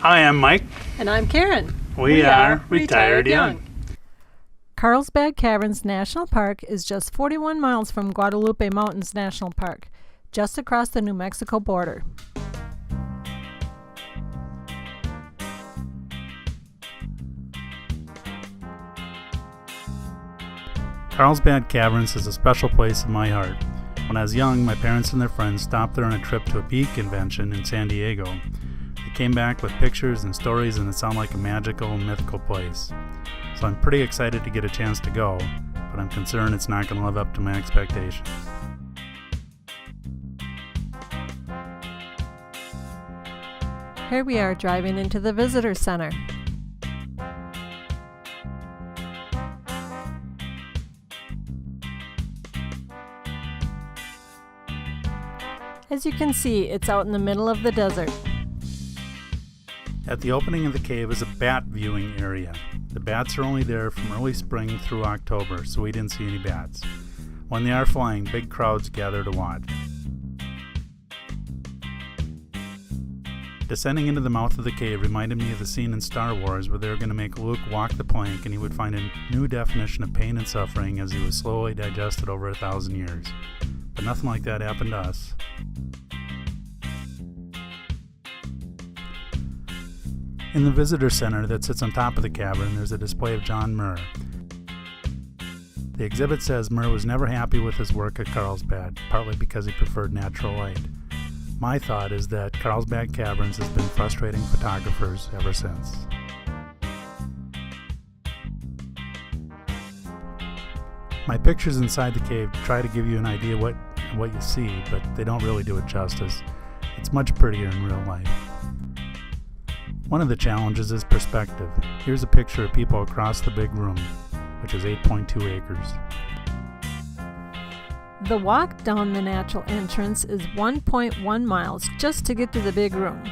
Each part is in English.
Hi, I'm Mike. And I'm Karen. We are Retired Young. Carlsbad Caverns National Park is just 41 miles from Guadalupe Mountains National Park, just across the New Mexico border. Carlsbad Caverns is a special place in my heart. When I was young, my parents and their friends stopped there on a trip to a bee convention in San Diego. They came back with pictures and stories, and it sounded like a magical and mythical place. So I'm pretty excited to get a chance to go, but I'm concerned it's not going to live up to my expectations. Here we are driving into the visitor center. As you can see, it's out in the middle of the desert. At the opening of the cave is a bat viewing area. The bats are only there from early spring through October, so we didn't see any bats. When they are flying, big crowds gather to watch. Descending into the mouth of the cave reminded me of the scene in Star Wars where they were going to make Luke walk the plank and he would find a new definition of pain and suffering as he was slowly digested over 1,000 years. But nothing like that happened to us. In the visitor center that sits on top of the cavern, there's a display of John Muir. The exhibit says Muir was never happy with his work at Carlsbad, partly because he preferred natural light. My thought is that Carlsbad Caverns has been frustrating photographers ever since. My pictures inside the cave try to give you an idea what you see, but they don't really do it justice. It's much prettier in real life. One of the challenges is perspective. Here's a picture of people across the big room, which is 8.2 acres. The walk down the natural entrance is 1.1 miles just to get to the big room.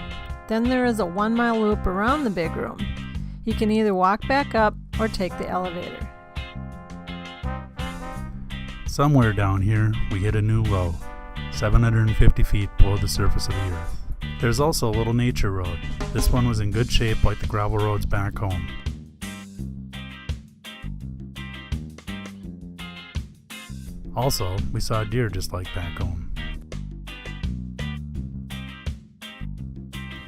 Then there is a 1-mile loop around the big room. You can either walk back up or take the elevator. Somewhere down here, we hit a new low, 750 feet below the surface of the earth. There's also a little nature road. This one was in good shape like the gravel roads back home. Also, we saw a deer just like back home.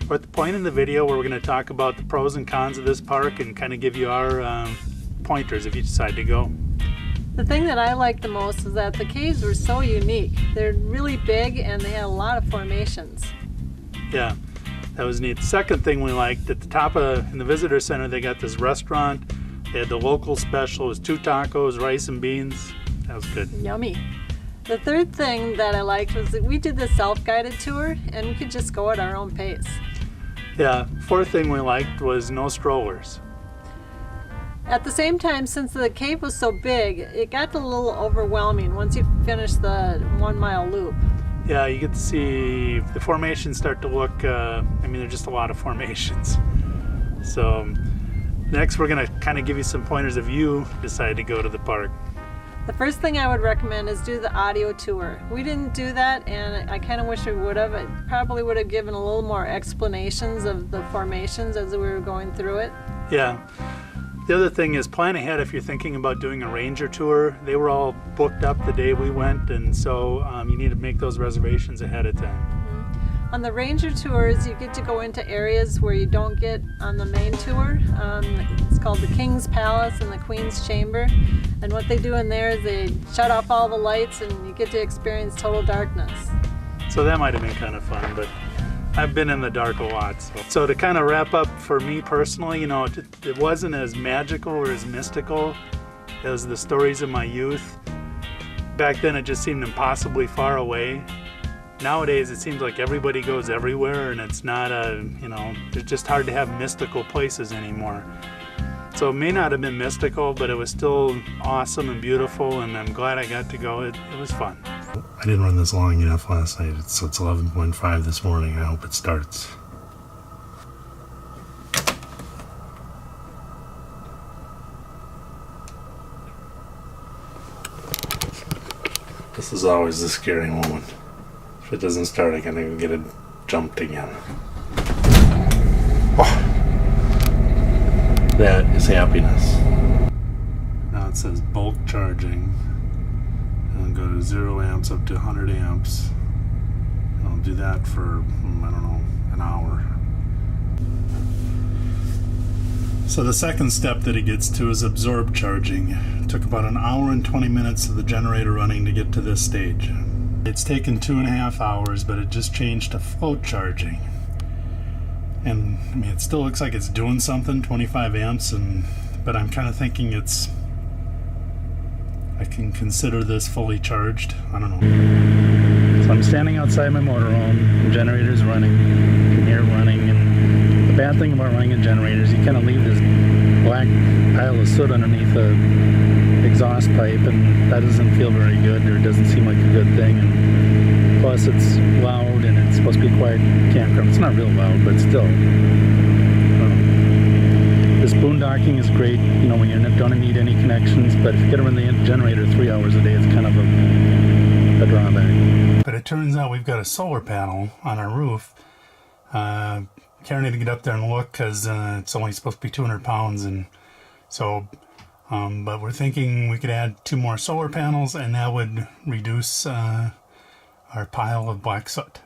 We're at the point in the video where we're going to talk about the pros and cons of this park and kind of give you our pointers if you decide to go. The thing that I liked the most is that the caves were so unique. They're really big and they had a lot of formations. Yeah, that was neat. The second thing we liked, at the top in the visitor center, they got this restaurant. They had the local special. It was 2 tacos, rice and beans. That was good. Yummy. The third thing that I liked was that we did the self-guided tour and we could just go at our own pace. Yeah, fourth thing we liked was no strollers. At the same time, since the cave was so big, it got a little overwhelming once you finished the 1-mile loop. Yeah, you get to see the formations start to look, there's just a lot of formations. So next we're going to kind of give you some pointers if you decide to go to the park. The first thing I would recommend is do the audio tour. We didn't do that, and I kind of wish we would have. It probably would have given a little more explanations of the formations as we were going through it. Yeah. The other thing is plan ahead if you're thinking about doing a ranger tour. They were all booked up the day we went, and so you need to make those reservations ahead of time. On the ranger tours, you get to go into areas where you don't get on the main tour. It's called the King's Palace and the Queen's Chamber. And what they do in there is they shut off all the lights and you get to experience total darkness. So that might have been kind of fun, but I've been in the dark a lot. So to kind of wrap up for me personally, it wasn't as magical or as mystical as the stories of my youth. Back then it just seemed impossibly far away. Nowadays it seems like everybody goes everywhere and it's not it's just hard to have mystical places anymore. So it may not have been mystical, but it was still awesome and beautiful, and I'm glad I got to go. It was fun. I didn't run this long enough last night, so it's 11:5 this morning. I hope it starts. This is always the scary moment. If it doesn't start, I gotta get it jumped again. Oh. brings happiness. Now it says bulk charging. And go to 0 amps up to 100 amps. And I'll do that for, I don't know, an hour. So the second step that he gets to is absorb charging. It took about an hour and 20 minutes of the generator running to get to this stage. It's taken 2.5 hours, but it just changed to float charging. And I mean, it still looks like it's doing something, 25 amps, but I'm kind of thinking I can consider this fully charged. I don't know. So I'm standing outside my motorhome, the generator's running, you can hear it running, and the bad thing about running a generator is you kind of leave this black pile of soot underneath the exhaust pipe, and that doesn't feel very good, or it doesn't seem like a good thing. And plus it's loud, and it's supposed to be a quiet campground. It's not real loud, but still. This boondocking is great, you know, when you don't need any connections, but if you get to run the generator 3 hours a day, it's kind of a drawback. But it turns out we've got a solar panel on our roof. Karen had to get up there and look because it's only supposed to be 200 pounds, and so, but we're thinking we could add 2 more solar panels, and that would reduce our pile of black soot.